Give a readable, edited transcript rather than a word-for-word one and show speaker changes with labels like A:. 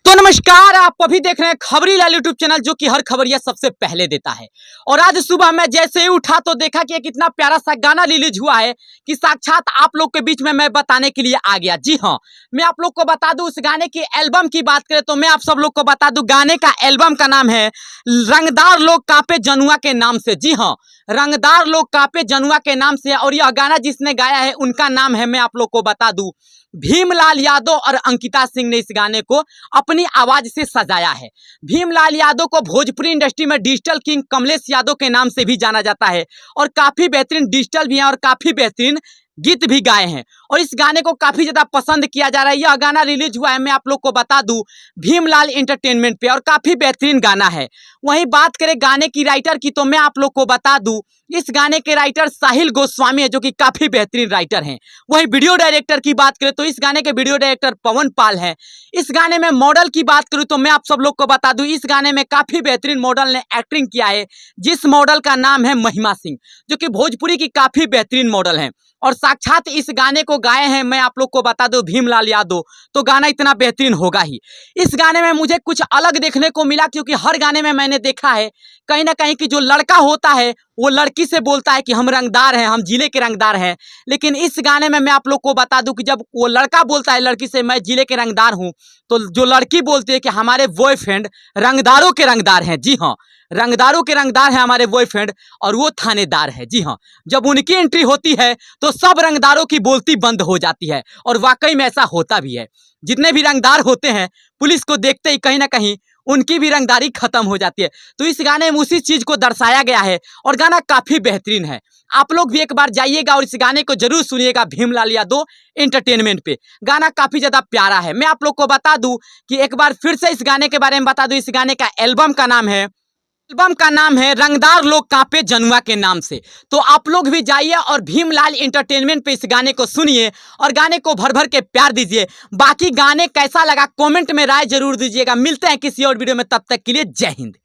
A: तो नमस्कार, आप अभी देख रहे हैं खबरी लाल यूट्यूब चैनल, जो कि हर खबरिया सबसे पहले देता है। और आज सुबह मैं जैसे ही उठा तो देखा कि एक इतना प्यारा सा गाना रिलीज हुआ है कि साक्षात आप लोग के बीच में मैं बताने के लिए आ गया। जी हाँ, मैं आप लोग को बता दूं, उस गाने की एल्बम की बात करें तो मैं आप सब लोग को बता दूं, गाने का एल्बम का नाम है रंगदार लोग कांपे जनुआ के नाम से। जी हाँ, रंगदार लोग कांपे जनुआ के नाम से। और यह गाना जिसने गाया है उनका नाम है, मैं आप लोग को बता दूं, भीमलाल यादव और अंकिता सिंह ने इस गाने को अपनी आवाज से सजाया है। भीमलाल यादव को भोजपुरी इंडस्ट्री में डिजिटल किंग कमलेश यादव के नाम से भी जाना जाता है और काफी बेहतरीन डिजिटल भी हैं और काफी बेहतरीन गीत भी गाए हैं। और इस गाने को काफी ज्यादा पसंद किया जा रहा है। यह गाना रिलीज हुआ है, मैं आप लोग को बता दूं, भीमलाल एंटरटेनमेंट पे, और काफी बेहतरीन गाना है। वहीं बात करें गाने की राइटर की, तो मैं आप लोग को बता दूं, इस गाने के राइटर साहिल गोस्वामी है, जो कि काफी बेहतरीन राइटर हैं। वहीं वीडियो डायरेक्टर की बात करें तो इस गाने के वीडियो डायरेक्टर पवन पाल हैं। इस गाने में मॉडल की बात करूं तो मैं आप सब लोग को बता दूं, इस गाने में काफी बेहतरीन मॉडल ने एक्टिंग किया है, जिस मॉडल का नाम है महिमा सिंह, जो कि भोजपुरी की काफी बेहतरीन मॉडल हैं। और साक्षात इस गाने को गाए हैं, मैं आप लोग को बता दूं, भीमलाल यादव, तो गाना इतना बेहतरीन होगा ही। इस गाने में मुझे कुछ अलग देखने को मिला, क्योंकि हर गाने में मैंने देखा है कहीं ना कहीं कि जो लड़का होता है वो लड़की से बोलता है कि हम रंगदार हैं, हम जिले के रंगदार हैं। लेकिन इस गाने में मैं आप लोग को बता दूं कि जब वो लड़का बोलता है लड़की से, मैं जिले के रंगदार हूं, तो जो लड़की बोलती है कि हमारे बॉयफ्रेंड रंगदारों के रंगदार हैं। जी हाँ, रंगदारों के रंगदार हैं हमारे बॉयफ्रेंड, और वो थानेदार है। जी हाँ, जब उनकी एंट्री होती है तो सब रंगदारों की बोलती बंद हो जाती है, और वाकई में ऐसा होता भी है। जितने भी रंगदार होते हैं, पुलिस को देखते ही कहीं ना कहीं उनकी भी रंगदारी खत्म हो जाती है। तो इस गाने में उसी चीज को दर्शाया गया है और गाना काफी बेहतरीन है। आप लोग भी एक बार जाइएगा और इस गाने को जरूर सुनिएगा, भीमलाल यादव एंटरटेनमेंट पे। गाना काफी ज्यादा प्यारा है। मैं आप लोग को बता दूं कि एक बार फिर से इस गाने के बारे में बता दूं, इस गाने का एल्बम का नाम है रंगदार लोग कांपे जनुआ के नाम से। तो आप लोग भी जाइए और भीमलाल एंटरटेनमेंट पे इस गाने को सुनिए और गाने को भर भर के प्यार दीजिए। बाकी गाने कैसा लगा कमेंट में राय जरूर दीजिएगा। मिलते हैं किसी और वीडियो में, तब तक के लिए जय हिंद।